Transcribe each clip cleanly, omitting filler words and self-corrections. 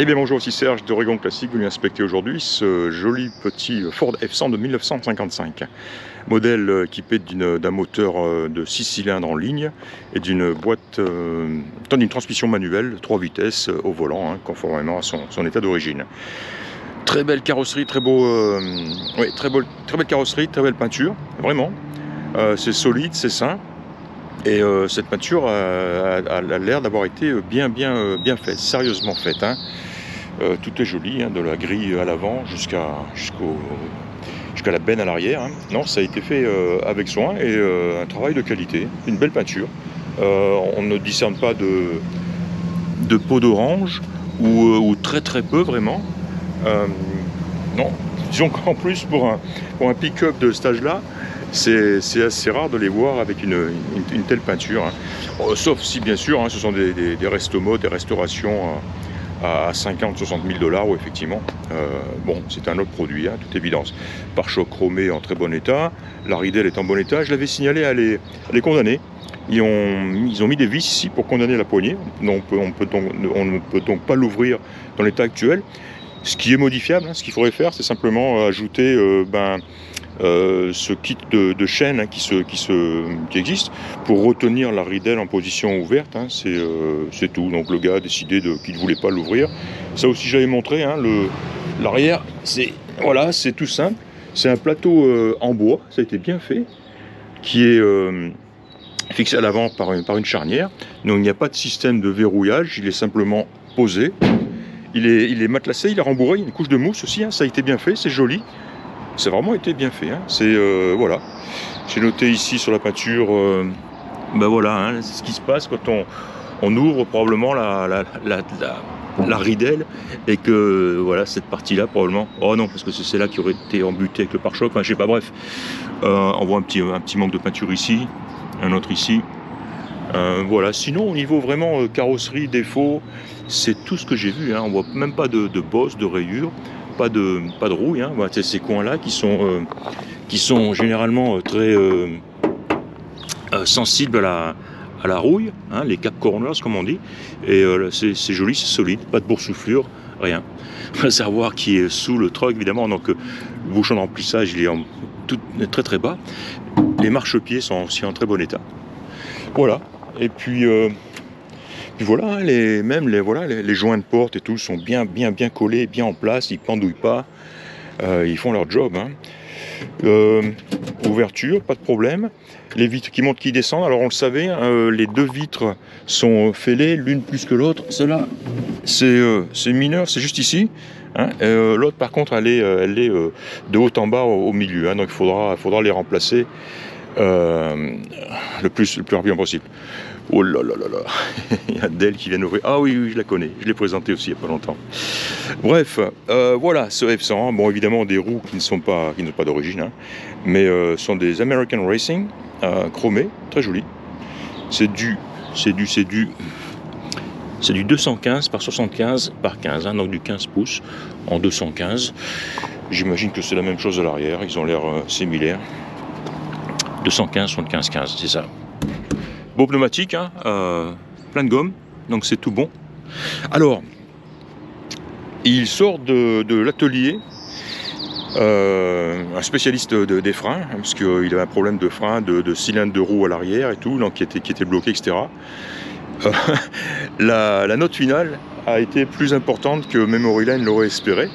Eh bien bonjour, ici Serge d'Oregon Classique, venu inspecter aujourd'hui ce joli petit Ford F100 de 1955. Modèle équipé d'un moteur de 6 cylindres en ligne et d'une boîte, d'une transmission manuelle, 3 vitesses au volant, hein, conformément à son état d'origine. Très belle carrosserie, très belle carrosserie, très belle peinture, vraiment. C'est solide, c'est sain. Et cette peinture a l'air d'avoir été bien faite, sérieusement faite, hein. Tout est joli, hein, de la grille à l'avant jusqu'à la benne à l'arrière, hein. Non, ça a été fait avec soin et un travail de qualité, une belle peinture. On ne discerne pas de peau d'orange ou très peu vraiment. Non, disons qu'en plus pour un pick-up de cet âge-là, c'est assez rare de les voir avec une telle peinture, hein. Sauf si bien sûr, hein, ce sont des restomod, des restaurations à 50-60 000 $, où effectivement, bon, c'est un autre produit, hein, toute évidence. Pare-choc chromé en très bon état, la ridelle est en bon état. Je l'avais signalé à les condamner. Ils ont mis des vis ici pour condamner la poignée. On ne peut donc pas l'ouvrir dans l'état actuel. Ce qui est modifiable, hein, ce qu'il faudrait faire, c'est simplement ajouter ce kit de chaîne, hein, qui existe pour retenir la ridelle en position ouverte, hein. C'est tout. Donc le gars a décidé qu'il ne voulait pas l'ouvrir. Ça aussi j'avais montré, hein, l'arrière, c'est tout simple. C'est un plateau en bois, ça a été bien fait, qui est fixé à l'avant par une charnière. Donc il n'y a pas de système de verrouillage, il est simplement posé. Il est matelassé, il est rembourré, il y a une couche de mousse aussi, hein, ça a été bien fait, c'est joli. Ça a vraiment été bien fait, hein. Voilà. J'ai noté ici sur la peinture, voilà, hein, c'est ce qui se passe quand on ouvre probablement la ridelle et que voilà, cette partie-là probablement. Oh non, parce que c'est celle-là qui aurait été embutée avec le pare-choc. Enfin, je sais pas, bref. On voit un petit manque de peinture ici, un autre ici. Voilà. Sinon, au niveau vraiment carrosserie, défaut, c'est tout ce que j'ai vu, hein. On voit même pas de bosse, de rayures. Pas de rouille, hein. Voilà, ces coins-là qui sont généralement très sensibles à la rouille, hein, les cap corners comme on dit. Et c'est joli, c'est solide, pas de boursouflure, rien. Un réservoir qui est sous le truck évidemment, donc le bouchon d'emplissage il est très bas. Les marchepieds sont aussi en très bon état. Voilà. Et puis voilà, hein, les joints de porte et tout sont bien collés, bien en place, ils pendouillent pas, ils font leur job, hein. Ouverture, pas de problème. Les vitres qui montent, qui descendent, alors on le savait, hein, les deux vitres sont fêlées, l'une plus que l'autre. Celle-là, c'est mineur, c'est juste ici, hein. L'autre par contre, elle est de haut en bas au milieu, hein, donc il faudra les remplacer le plus rapidement possible. Oh là là là là, il y a Dell qui vient d'ouvrir. Ah oui, je la connais, je l'ai présenté aussi il n'y a pas longtemps. Bref, voilà, ce F100, bon évidemment des roues qui ne sont pas d'origine, hein, mais sont des American Racing, chromées, très jolies. C'est du 215 par 75 par 15, hein, donc du 15 pouces en 215. J'imagine que c'est la même chose à l'arrière, ils ont l'air similaires. 215 sur le 15-15, c'est ça. Beau pneumatique, hein, plein de gomme, donc c'est tout bon. Alors, il sort de l'atelier, un spécialiste des freins, hein, parce qu'il avait un problème de frein, de cylindre de roue à l'arrière et tout, donc qui était bloqué, etc. La note finale a été plus importante que Memory Lane l'aurait espéré,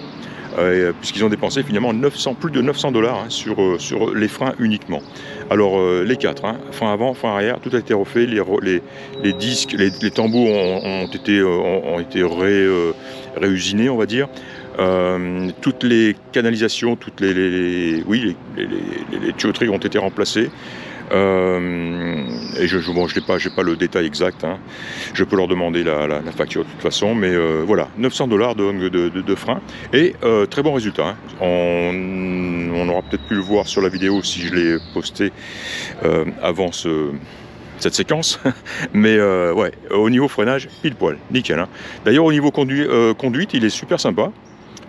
puisqu'ils ont dépensé finalement plus de 900 $, hein, sur les freins uniquement. Alors les quatre, hein, frein avant, frein arrière, tout a été refait, les disques, les tambours ont été réusinés, on va dire. Toutes les canalisations, toutes les tuyauteries ont été remplacées. Et j'ai pas le détail exact, hein. Je peux leur demander la facture de toute façon, mais voilà, 900 $ de frein et très bon résultat, hein. On aura peut-être pu le voir sur la vidéo si je l'ai posté avant cette séquence, mais ouais, au niveau freinage, pile poil, nickel, hein. D'ailleurs au niveau conduite, il est super sympa.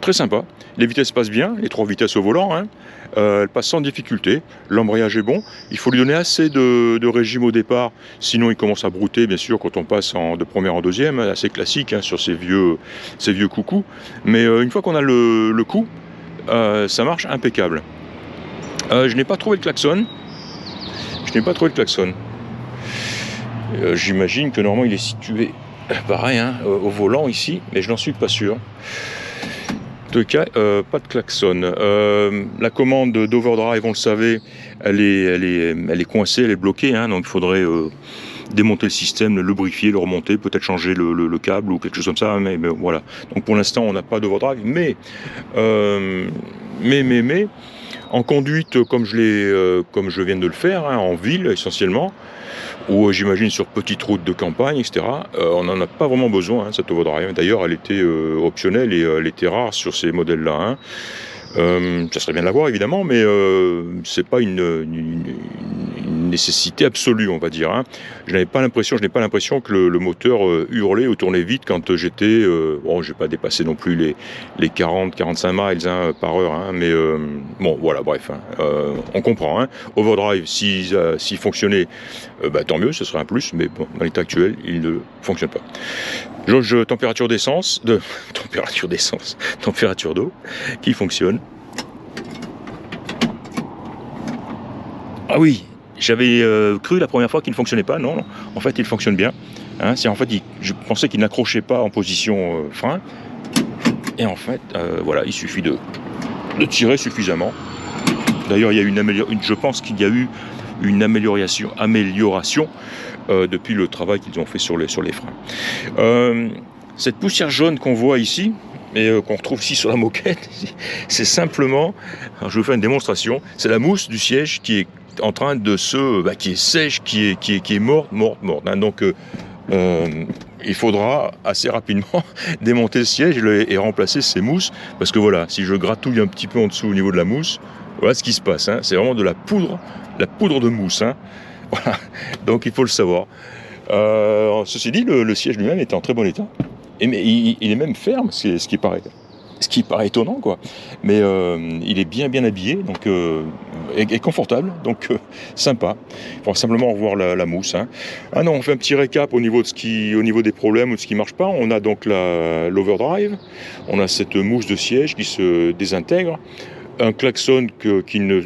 Très sympa. Les vitesses passent bien, les 3 vitesses au volant, hein. Elles passent sans difficulté. L'embrayage est bon. Il faut lui donner assez de régime au départ, sinon il commence à brouter, bien sûr, quand on passe de première en deuxième, assez classique, hein, sur ces vieux coucous. Mais une fois qu'on a le coup, ça marche impeccable. Je n'ai pas trouvé le klaxon. J'imagine que normalement il est situé pareil, hein, au volant ici, mais je n'en suis pas sûr. En tout cas, pas de klaxon. La commande d'overdrive, on le savait, elle est coincée, elle est bloquée, hein, donc il faudrait démonter le système, le lubrifier, le remonter, peut-être changer le câble ou quelque chose comme ça, mais voilà. Donc pour l'instant, on n'a pas d'overdrive, mais en conduite, comme je viens de le faire, hein, en ville essentiellement, ou j'imagine sur petite route de campagne, etc. On n'en a pas vraiment besoin, hein, cette overdrive. D'ailleurs, elle était optionnelle et elle était rare sur ces modèles-là, hein. Ça serait bien de l'avoir évidemment, mais c'est pas une nécessité absolue, on va dire, hein. Je n'ai pas l'impression que le moteur hurlait ou tournait vite quand j'étais, bon, j'ai pas dépassé non plus les 40-45 miles, hein, par heure, hein, mais bon, voilà, bref, hein, on comprend, hein. Overdrive, s'il fonctionnait, tant mieux, ce serait un plus, mais bon, dans l'état actuel, il ne fonctionne pas. Jauge température d'eau qui fonctionne. Ah oui, j'avais cru la première fois qu'il ne fonctionnait pas. Non, en fait il fonctionne bien, hein. Je pensais qu'il n'accrochait pas en position frein, et en fait voilà, il suffit de tirer suffisamment. D'ailleurs je pense qu'il y a eu une amélioration depuis le travail qu'ils ont fait sur les freins. Cette poussière jaune qu'on voit ici, et qu'on retrouve ici sur la moquette, c'est simplement, alors je vais vous faire une démonstration, c'est la mousse du siège qui est en train de qui est sèche, qui est morte, hein. Donc il faudra assez rapidement démonter le siège et remplacer ces mousses, parce que voilà, si je gratouille un petit peu en dessous au niveau de la mousse, voilà ce qui se passe, hein. C'est vraiment de la poudre de mousse, hein. Voilà, donc il faut le savoir. Ceci dit, le siège lui-même est en très bon état. Mais il est même ferme, ce qui paraît étonnant, quoi. Mais il est bien habillé, donc et confortable, donc sympa. Il faudra simplement revoir la mousse, hein. Ah non, on fait un petit récap au niveau des problèmes ou de ce qui marche pas. On a donc l'overdrive, on a cette mousse de siège qui se désintègre, un klaxon qui ne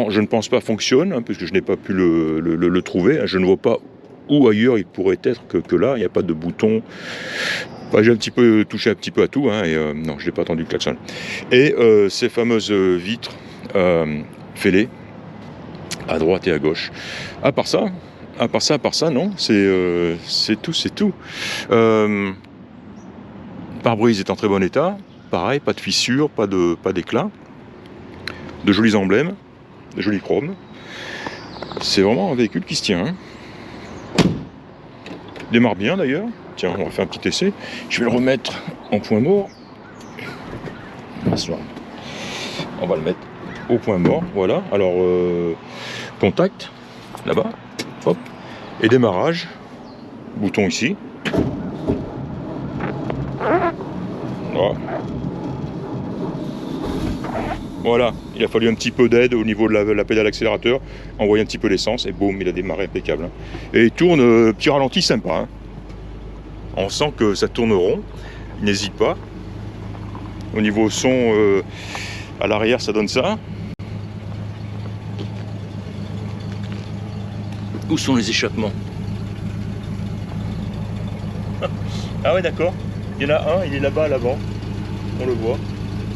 je ne pense pas fonctionne, hein, puisque je n'ai pas pu le trouver. Je ne vois pas où ailleurs il pourrait être que là. Il n'y a pas de bouton. Enfin, j'ai touché un petit peu à tout, hein, et non, je n'ai pas attendu le klaxon. Et ces fameuses vitres fêlées à droite et à gauche. À part ça, non, c'est tout. Pare-brise est en très bon état. Pareil, pas de fissures, pas d'éclats. De jolis emblèmes, de jolis chromes. C'est vraiment un véhicule qui se tient, hein. Démarre bien d'ailleurs. Tiens, on va faire un petit essai. Je vais le remettre en point mort. On va le mettre au point mort. Voilà. Alors, contact, là-bas. Hop. Et démarrage. Bouton ici. Voilà. Il a fallu un petit peu d'aide au niveau de la pédale accélérateur. Envoyer un petit peu d'essence et boum, il a démarré impeccable, hein. Et il tourne, petit ralenti sympa, hein. On sent que ça tourne rond. Il n'hésite pas. Au niveau son, à l'arrière, ça donne ça. Où sont les échappements? Ah ouais, d'accord. Il y en a un, il est là-bas à l'avant. On le voit.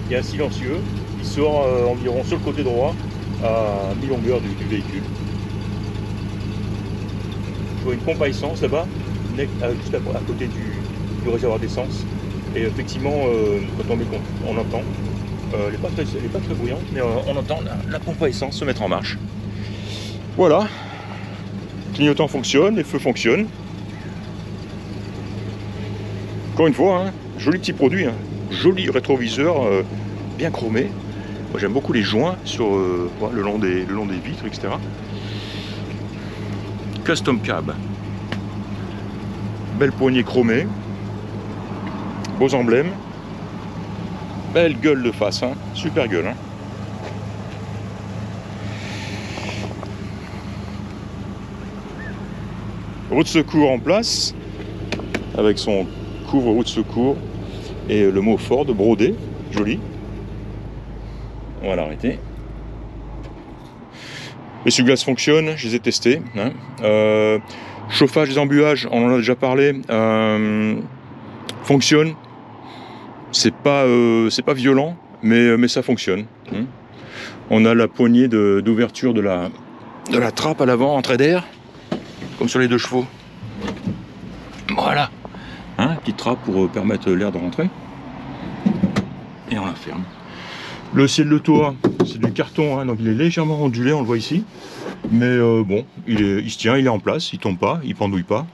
Il y a un silencieux. Il sort environ sur le côté droit à mi-longueur du véhicule. Je vois une pompe à essence là-bas, juste à côté du réservoir d'essence. Et effectivement, quand on entend, elle n'est pas très bruyante, mais on entend la pompe à essence se mettre en marche. Voilà. Le clignotant fonctionne, les feux fonctionnent. Encore une fois, hein, joli petit produit, hein. Joli rétroviseur bien chromé. Moi, j'aime beaucoup les joints sur le long des vitres, etc. Custom cab. Belle poignée chromée. Beaux emblèmes. Belle gueule de face, hein. Super gueule. Hein. Roue de secours en place, avec son couvre-roue de secours et le mot Ford brodé, joli. On va l'arrêter. Les essuie-glaces fonctionnent, je les ai testés. Hein. Chauffage des embuages, on en a déjà parlé, fonctionne. C'est pas violent, mais ça fonctionne. Hein. On a la poignée d'ouverture de la trappe à l'avant, entrée d'air, comme sur les 2 chevaux. Voilà. Hein, petite trappe pour permettre l'air de rentrer. Et on la ferme. Le ciel de toit, c'est du carton, hein, donc il est légèrement ondulé, on le voit ici. Mais bon, il se tient, il est en place, il tombe pas, il pendouille pas.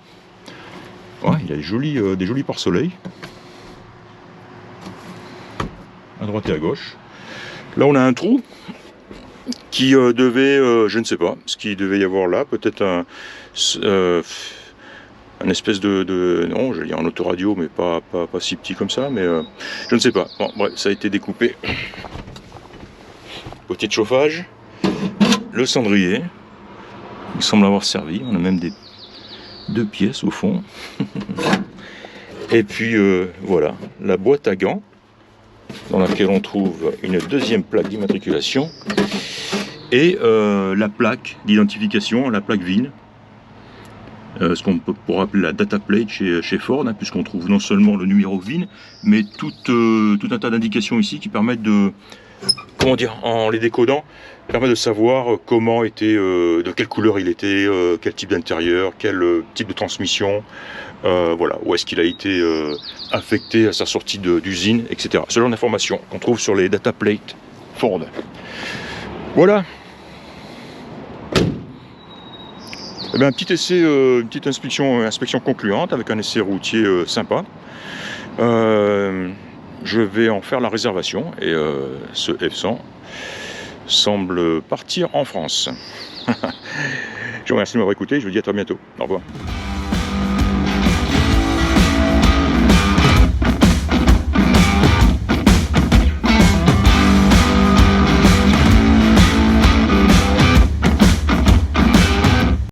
Ouais, il a des jolis pare-soleil. À droite et à gauche. Là, on a un trou qui devait, je ne sais pas, ce qu'il devait y avoir là, peut-être un espèce non, j'allais dire un autoradio, mais pas si petit comme ça, mais je ne sais pas. Bon, bref, ça a été découpé. Boîtier de chauffage, le cendrier, il semble avoir servi, on a même 2 pièces au fond. Et puis voilà, la boîte à gants, dans laquelle on trouve une 2e plaque d'immatriculation, et la plaque d'identification, la plaque VIN, ce qu'on pourrait appeler la data plate chez Ford, hein, puisqu'on trouve non seulement le numéro VIN, mais tout un tas d'indications ici qui permettent de, comment dire, en les décodant, permet de savoir comment était, de quelle couleur il était, quel type d'intérieur, quel type de transmission, voilà, où est-ce qu'il a été affecté à sa sortie d'usine, etc. Ce genre d'informations qu'on trouve sur les data plates Ford. Voilà. Eh bien, un petit essai, une petite inspection concluante avec un essai routier sympa. Je vais en faire la réservation et ce F100 semble partir en France. Je vous remercie de m'avoir écouté, je vous dis à très bientôt. Au revoir.